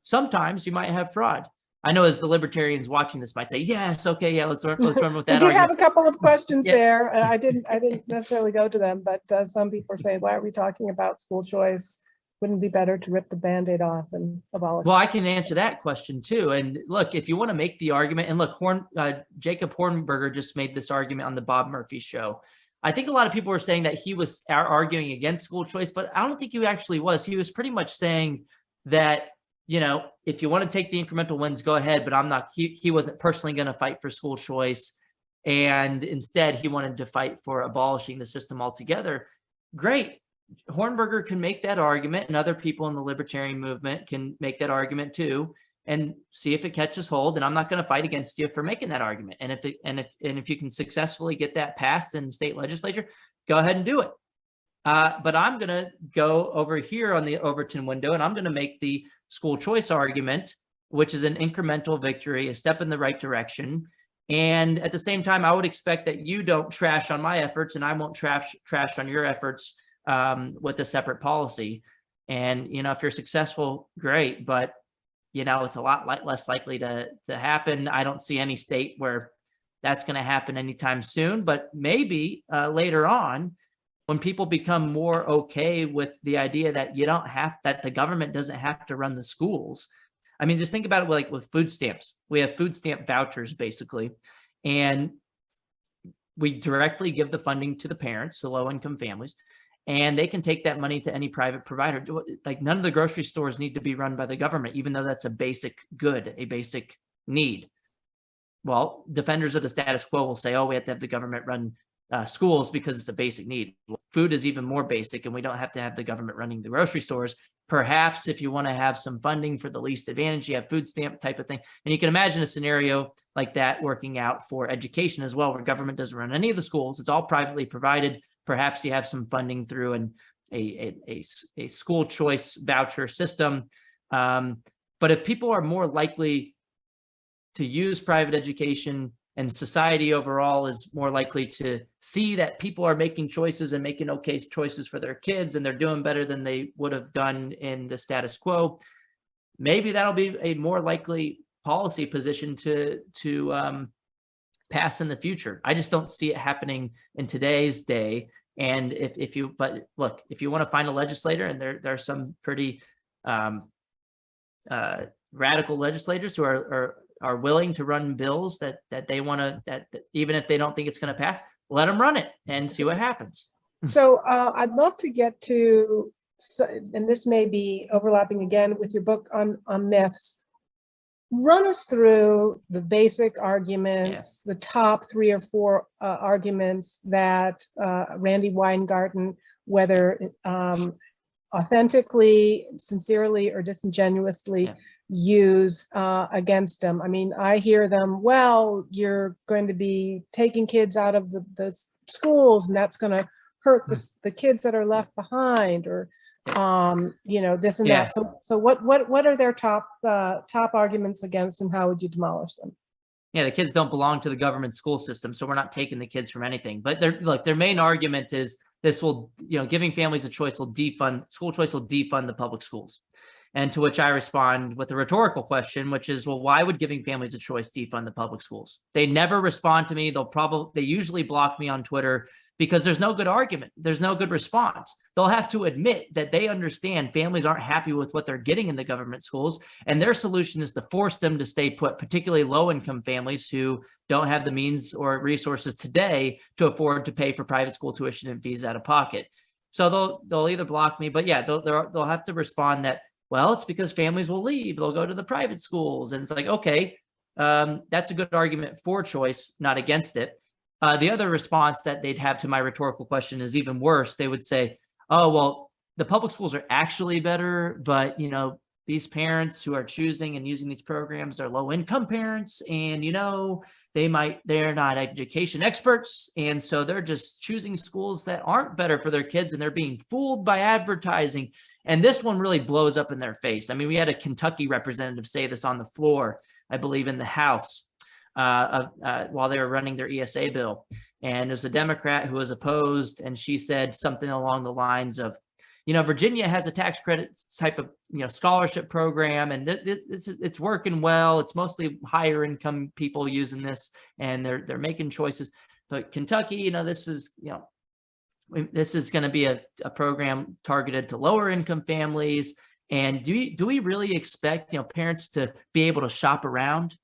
Speaker 2: sometimes you might have fraud. I know as the libertarians watching this might say, yes, okay, yeah, let's run with that.
Speaker 1: We do have a couple of questions there. I didn't necessarily go to them, but some people are saying, why are we talking about school choice? Wouldn't it be better to rip the Band-Aid off and abolish?
Speaker 2: Well, I can answer that question too. And look, if you want to make the argument, and look, Jacob Hornberger just made this argument on the Bob Murphy show. I think a lot of people were saying that he was arguing against school choice, but I don't think he actually was. He was pretty much saying that, if you want to take the incremental wins, go ahead, but I'm not, he wasn't personally going to fight for school choice. And instead he wanted to fight for abolishing the system altogether. Great. Hornberger can make that argument, and other people in the libertarian movement can make that argument too, and see if it catches hold. And I'm not going to fight against you for making that argument. And if you can successfully get that passed in the state legislature, go ahead and do it. But I'm going to go over here on the Overton window, and I'm going to make the school choice argument, which is an incremental victory, a step in the right direction. And at the same time, I would expect that you don't trash on my efforts, and I won't trash on your efforts with a separate policy. And, if you're successful, great, but, it's a lot less likely to happen. I don't see any state where that's going to happen anytime soon, but maybe later on, when people become more okay with the idea that that the government doesn't have to run the schools. I mean, just think about it like with food stamps. We have food stamp vouchers basically, and we directly give the funding to the parents, the low-income families, and they can take that money to any private provider. Like none of the grocery stores need to be run by the government, even though that's a basic good, a basic need. Well, defenders of the status quo will say, oh, we have to have the government run schools because it's a basic need. Food is even more basic, and we don't have to have the government running the grocery stores. Perhaps if you want to have some funding for the least advantaged, you have food stamp type of thing. And you can imagine a scenario like that working out for education as well, where government doesn't run any of the schools. It's all privately provided. Perhaps you have some funding through a school choice voucher system. But if people are more likely to use private education and society overall is more likely to see that people are making choices and making okay choices for their kids, and they're doing better than they would have done in the status quo, maybe that'll be a more likely policy position to pass in the future. I just don't see it happening in today's day. And if you want to find a legislator, and there are some pretty radical legislators who are willing to run bills that they want to, that even if they don't think it's going to pass, let them run it and see what happens.
Speaker 1: So I'd love to get to, and this may be overlapping again with your book on myths. Run us through the basic arguments, the top 3 or 4 arguments that Randy Weingarten, whether authentically, sincerely, or disingenuously use against them. I mean, I hear them, well, you're going to be taking kids out of the schools, and that's going to hurt the kids that are left behind, or this and that. So what are their top arguments against, and how would you demolish them?
Speaker 2: Yeah, the kids don't belong to the government school system, so we're not taking the kids from anything. But their main argument is this will, giving families a choice will defund school choice, will defund the public schools. And to which I respond with a rhetorical question, which is, well, why would giving families a choice defund the public schools? They never respond to me. They usually block me on Twitter, because there's no good argument. There's no good response. They'll have to admit that they understand families aren't happy with what they're getting in the government schools, and their solution is to force them to stay put, particularly low-income families who don't have the means or resources today to afford to pay for private school tuition and fees out of pocket. So they'll either block me, but they'll have to respond that, well, it's because families will leave. They'll go to the private schools. And it's like, okay, that's a good argument for choice, not against it. The other response that they'd have to my rhetorical question is even worse. They would say, oh, well, the public schools are actually better, but, these parents who are choosing and using these programs are low income parents, and, they're not education experts. And so they're just choosing schools that aren't better for their kids, and they're being fooled by advertising. And this one really blows up in their face. I mean, we had a Kentucky representative say this on the floor, I believe in the House, while they were running their ESA bill. And there's a Democrat who was opposed, and she said something along the lines of, Virginia has a tax credit type of, scholarship program, and it's working well. It's mostly higher income people using this, and they're making choices. But Kentucky, this is going to be a program targeted to lower income families. And do we really expect, parents to be able to shop around?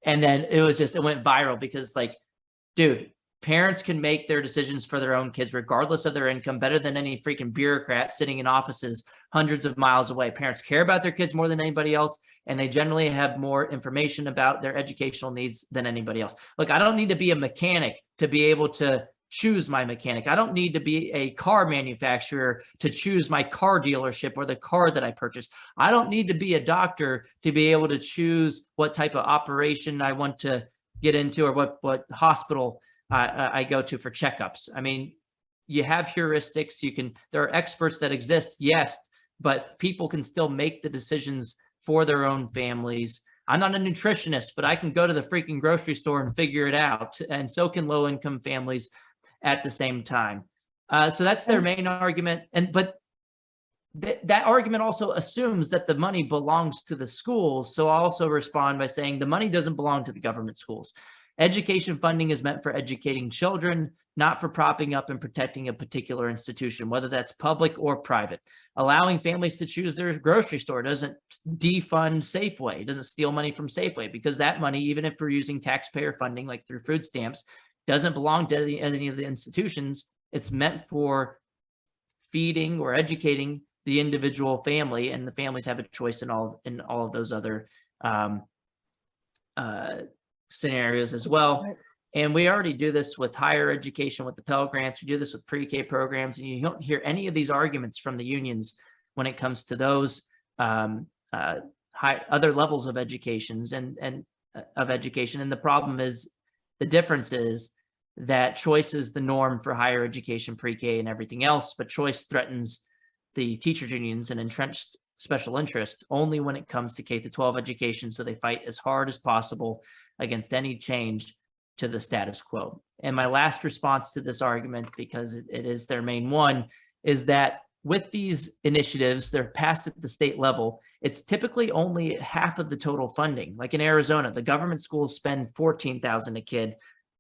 Speaker 2: And then it went viral because, dude, parents can make their decisions for their own kids, regardless of their income, better than any freaking bureaucrat sitting in offices hundreds of miles away. Parents care about their kids more than anybody else, and they generally have more information about their educational needs than anybody else. Look, I don't need to be a mechanic to be able to choose my mechanic. I don't need to be a car manufacturer to choose my car dealership or the car that I purchase. I don't need to be a doctor to be able to choose what type of operation I want to get into, or what hospital I go to for checkups. I mean, you have heuristics. There are experts that exist, yes, but people can still make the decisions for their own families. I'm not a nutritionist, but I can go to the freaking grocery store and figure it out. And so can low-income families at the same time. So that's their main argument. But that argument also assumes that the money belongs to the schools. So I'll also respond by saying the money doesn't belong to the government schools. Education funding is meant for educating children, not for propping up and protecting a particular institution, whether that's public or private. Allowing families to choose their grocery store doesn't defund Safeway. It doesn't steal money from Safeway, because that money, even if we're using taxpayer funding like through food stamps, doesn't belong to any of the institutions. It's meant for feeding or educating the individual family, and the families have a choice in all of those other scenarios as well. And we already do this with higher education with the Pell Grants. We do this with pre-K programs, and you don't hear any of these arguments from the unions when it comes to those other levels of educations and of education. And the problem is, the difference is that choice is the norm for higher education, pre-K, and everything else, but choice threatens the teachers unions and entrenched special interest only when it comes to K-12 education. So they fight as hard as possible against any change to the status quo. And my last response to this argument, because it is their main one, is that with these initiatives, they're passed at the state level. It's typically only half of the total funding. Like in Arizona, the government schools spend $14,000 a kid.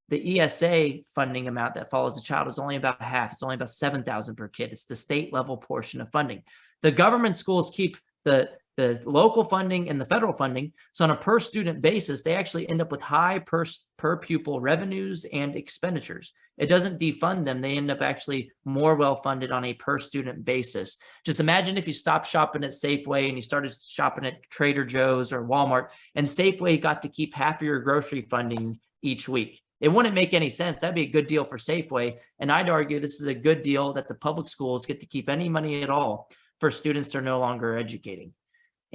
Speaker 2: The ESA funding amount that follows the child is only about half. It's only about $7,000 per kid. It's the state level portion of funding. The government schools keep the local funding and the federal funding. So on a per student basis, they actually end up with high per pupil revenues and expenditures. It doesn't defund them. They end up actually more well-funded on a per student basis. Just imagine if you stopped shopping at Safeway and you started shopping at Trader Joe's or Walmart, and Safeway got to keep half of your grocery funding each week. It wouldn't make any sense. That'd be a good deal for Safeway. And I'd argue this is a good deal that the public schools get to keep any money at all for students they're no longer educating.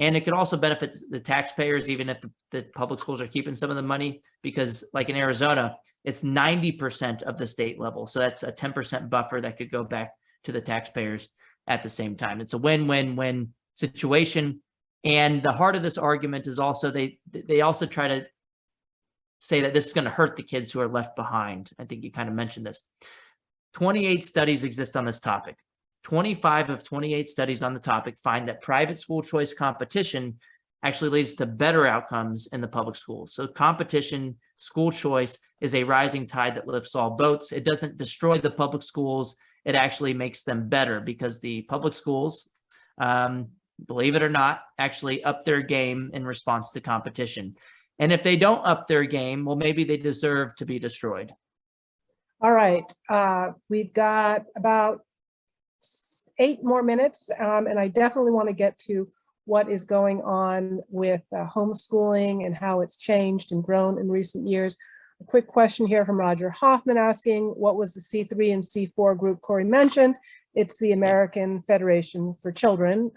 Speaker 2: And it could also benefit the taxpayers, even if the public schools are keeping some of the money, because like in Arizona, it's 90% of the state level. So that's a 10% buffer that could go back to the taxpayers at the same time. It's a win-win-win situation. And the heart of this argument is also they also try to say that this is going to hurt the kids who are left behind. I think you kind of mentioned this. 28 studies exist on this topic. 25 of 28 studies on the topic find that private school choice competition actually leads to better outcomes in the public schools. So competition, school choice is a rising tide that lifts all boats. It doesn't destroy the public schools. It actually makes them better because the public schools, believe it or not, actually up their game in response to competition. And if they don't up their game, well, maybe they deserve to be destroyed.
Speaker 1: All right. We've got about 8 more minutes, and I definitely want to get to what is going on with homeschooling and how it's changed and grown in recent years. A quick question here from Roger Hoffman asking, what was the C3 and C4 group Corey mentioned? It's the American Federation for Children,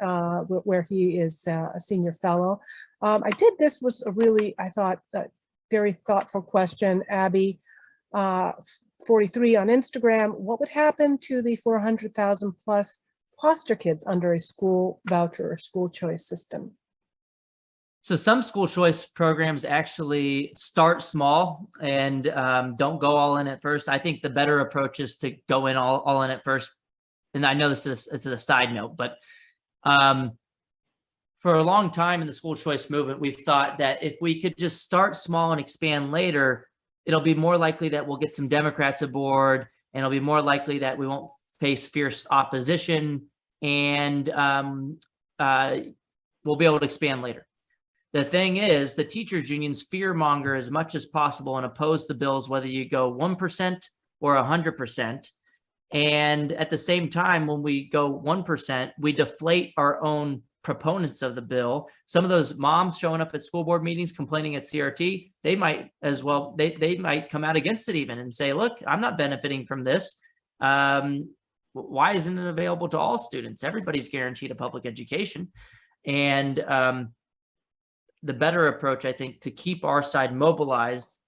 Speaker 1: where he is a senior fellow. This was a really, I thought, very thoughtful question, Abby. 43 on Instagram, what would happen to the 400,000 plus foster kids under a school voucher or school choice system?
Speaker 2: So some school choice programs actually start small and don't go all in at first. I think the better approach is to go in all in at first. And I know this is a side note, but for a long time in the school choice movement, we've thought that if we could just start small and expand later, it'll be more likely that we'll get some Democrats aboard, and it'll be more likely that we won't face fierce opposition, and we'll be able to expand later. The thing is, the teachers unions fearmonger as much as possible and oppose the bills, whether you go 1% or 100%. And at the same time, when we go 1%, we deflate our own proponents of the bill. Some of those moms showing up at school board meetings complaining at CRT, they might as well, they might come out against it even and say, look, I'm not benefiting from this. Why isn't it available to all students? Everybody's guaranteed a public education. And the better approach, I think, to keep our side mobilized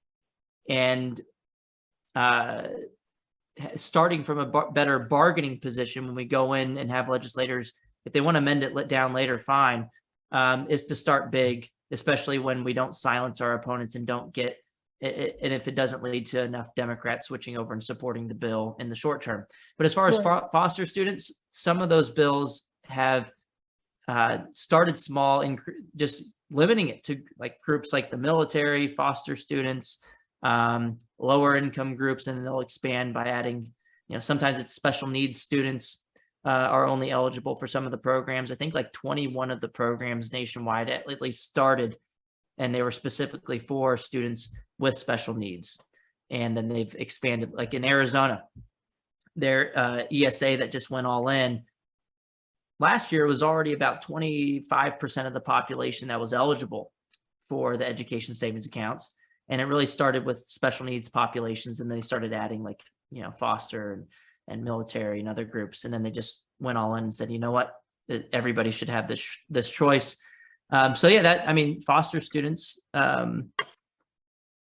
Speaker 2: and starting from a better bargaining position when we go in and have legislators, if they want to amend it down later, fine, is to start big, especially when we don't silence our opponents and don't get it, and if it doesn't lead to enough Democrats switching over and supporting the bill in the short term. But as far as foster students, some of those bills have started small and just limiting it to like groups like the military, foster students, lower income groups, and then they'll expand by adding, sometimes it's special needs students are only eligible for some of the programs. I think like 21 of the programs nationwide at least started, and they were specifically for students with special needs. And then they've expanded, like in Arizona, their ESA that just went all in. Last year was already about 25% of the population that was eligible for the education savings accounts. And it really started with special needs populations, and then they started adding like, foster and military and other groups. And then they just went all in and said, you know what, everybody should have this choice. So yeah, foster students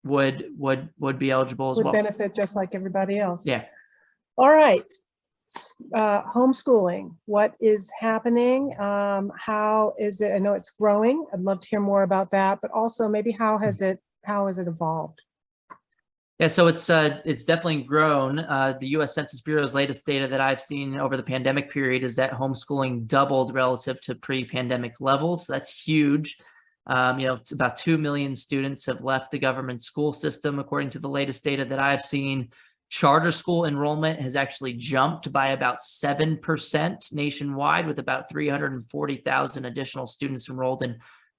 Speaker 2: would be eligible as well.
Speaker 1: Would benefit just like everybody else.
Speaker 2: Yeah.
Speaker 1: All right. homeschooling. What is happening? How is it? I know it's growing. I'd love to hear more about that, but also maybe how has it evolved?
Speaker 2: Yeah, so it's definitely grown. The U.S. Census Bureau's latest data that I've seen over the pandemic period is that homeschooling doubled relative to pre-pandemic levels. That's huge. It's about 2 million students have left the government school system, according to the latest data that I've seen. Charter school enrollment has actually jumped by about 7% nationwide, with about 340,000 additional students enrolled in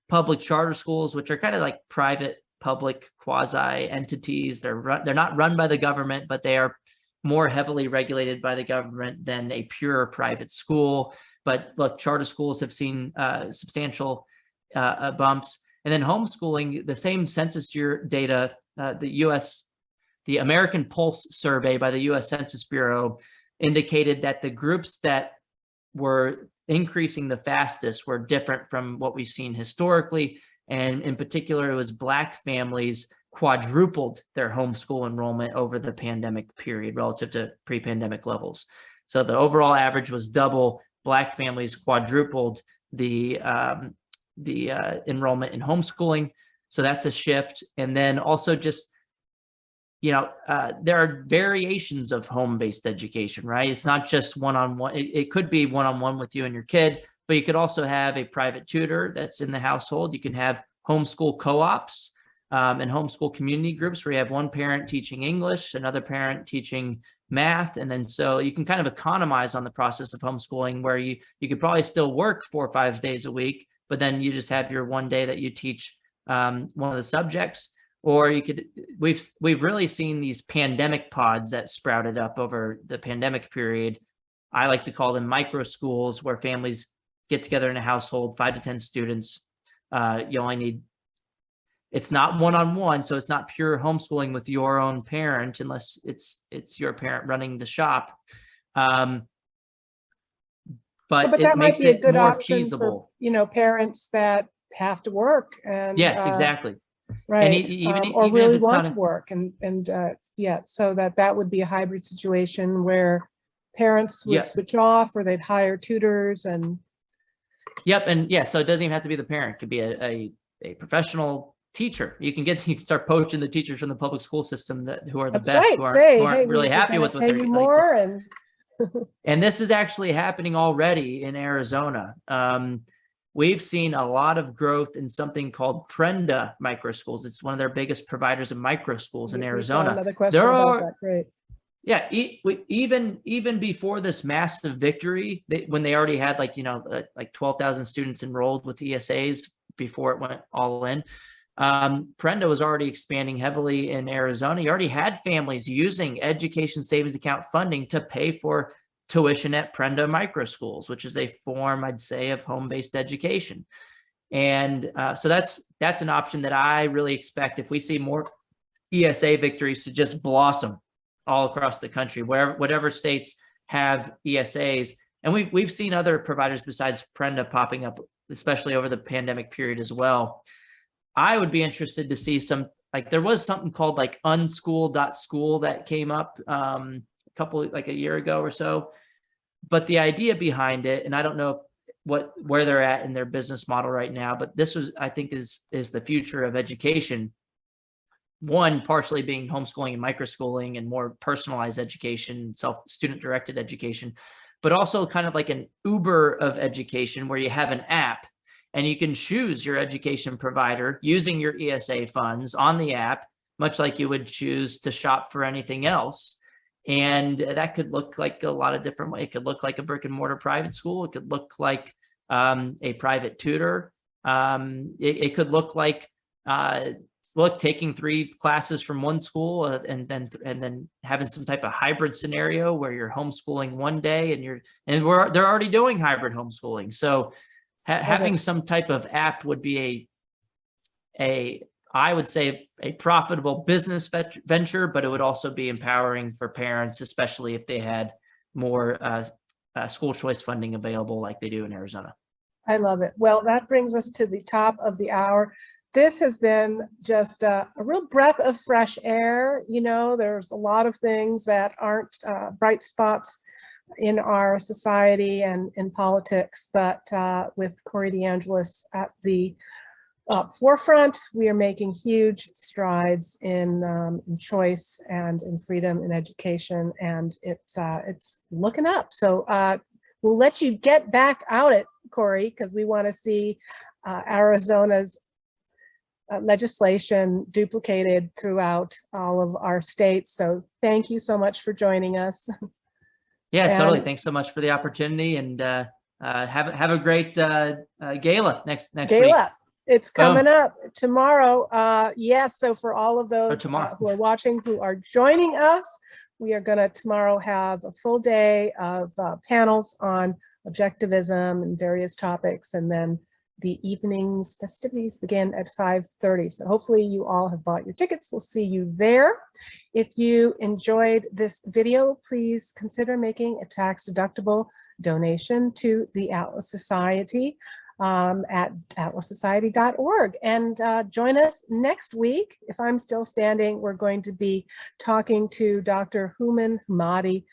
Speaker 2: public charter schools, which are kind of like private public quasi entities. They're not run by the government, but they are more heavily regulated by the government than a pure private school. But look, charter schools have seen substantial bumps. And then homeschooling, the same census year data, the American Pulse survey by the U.S. Census Bureau indicated that the groups that were increasing the fastest were different from what we've seen historically. And in particular, it was Black families quadrupled their homeschool enrollment over the pandemic period relative to pre-pandemic levels. So the overall average was double. Black families quadrupled the enrollment in homeschooling. So that's a shift. And then also just, there are variations of home-based education, right? It's not just one-on-one. It could be one-on-one with you and your kid, but you could also have a private tutor that's in the household. You can have homeschool co-ops and homeschool community groups where you have one parent teaching English, another parent teaching math. And then so you can kind of economize on the process of homeschooling, where you could probably still work 4 or 5 days a week, but then you just have your one day that you teach one of the subjects. Or you could, we've really seen these pandemic pods that sprouted up over the pandemic period. I like to call them micro schools, where families get together in a household, 5 to 10 students. You only need, it's not one-on-one, so it's not pure homeschooling with your own parent, unless it's your parent running the shop. But
Speaker 1: that
Speaker 2: it
Speaker 1: might
Speaker 2: makes
Speaker 1: be a
Speaker 2: it
Speaker 1: good
Speaker 2: more
Speaker 1: option
Speaker 2: feasible.
Speaker 1: for, parents that have to work and
Speaker 2: Yes, exactly.
Speaker 1: right,
Speaker 2: And even
Speaker 1: or
Speaker 2: if
Speaker 1: really
Speaker 2: it's
Speaker 1: want
Speaker 2: not
Speaker 1: to work, so that would be a hybrid situation where parents would switch off, or they'd hire tutors and.
Speaker 2: Yep, and yeah, so it doesn't even have to be the parent. It could be a professional teacher. You can start poaching the teachers from the public school system who are the
Speaker 1: That's
Speaker 2: best,
Speaker 1: right.
Speaker 2: who aren't really happy with what they're doing.
Speaker 1: More and
Speaker 2: and this is actually happening already in Arizona. We've seen a lot of growth in something called Prenda micro schools. It's one of their biggest providers of micro schools in Arizona.
Speaker 1: Another question about that. Great.
Speaker 2: Yeah, even before this massive victory, when they already had like 12,000 students enrolled with ESAs before it went all in, Prenda was already expanding heavily in Arizona. You already had families using education savings account funding to pay for tuition at Prenda micro schools, which is a form, I'd say, of home-based education. And so that's an option that I really expect, if we see more ESA victories, to just blossom all across the country, whatever states have ESAs. And we've seen other providers besides Prenda popping up, especially over the pandemic period as well. I would be interested to see some, there was something called unschool.school that came up a year ago or so. But the idea behind it, and I don't know where they're at in their business model right now, but this I think is the future of education. One, partially being homeschooling and microschooling and more personalized education, student directed education, but also kind of like an Uber of education, where you have an app and you can choose your education provider using your ESA funds on the app, much like you would choose to shop for anything else. And that could look like a lot of different ways. It could look like a brick and mortar private school. It could look like a private tutor. It could look like taking 3 classes from one school and then having some type of hybrid scenario where you're homeschooling one day and they're already doing hybrid homeschooling. So having some type of app would be I would say a profitable business venture, but it would also be empowering for parents, especially if they had more school choice funding available like they do in Arizona.
Speaker 1: I love it. Well, that brings us to the top of the hour. This has been just a real breath of fresh air. There's a lot of things that aren't bright spots in our society and in politics, but with Corey DeAngelis at the forefront, we are making huge strides in choice and in freedom in education, and it's looking up. So we'll let you get back out it, Corey, because we want to see Arizona's legislation duplicated throughout all of our states. So thank you so much for joining us.
Speaker 2: Yeah, totally. Thanks so much for the opportunity, and have a great gala next week.
Speaker 1: It's coming up tomorrow. Yes, so for all of those who are watching, who are joining us, we are going to tomorrow have a full day of panels on objectivism and various topics, and then the evening's festivities begin at 5:30. So hopefully you all have bought your tickets. We'll see you there. If you enjoyed this video, please consider making a tax-deductible donation to the Atlas Society at atlassociety.org. And join us next week. If I'm still standing, we're going to be talking to Dr. Houman Hamadi.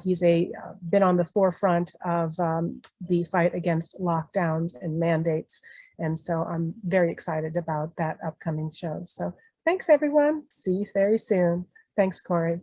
Speaker 1: He's been on the forefront of the fight against lockdowns and mandates. And so I'm very excited about that upcoming show. So thanks, everyone. See you very soon. Thanks, Corey.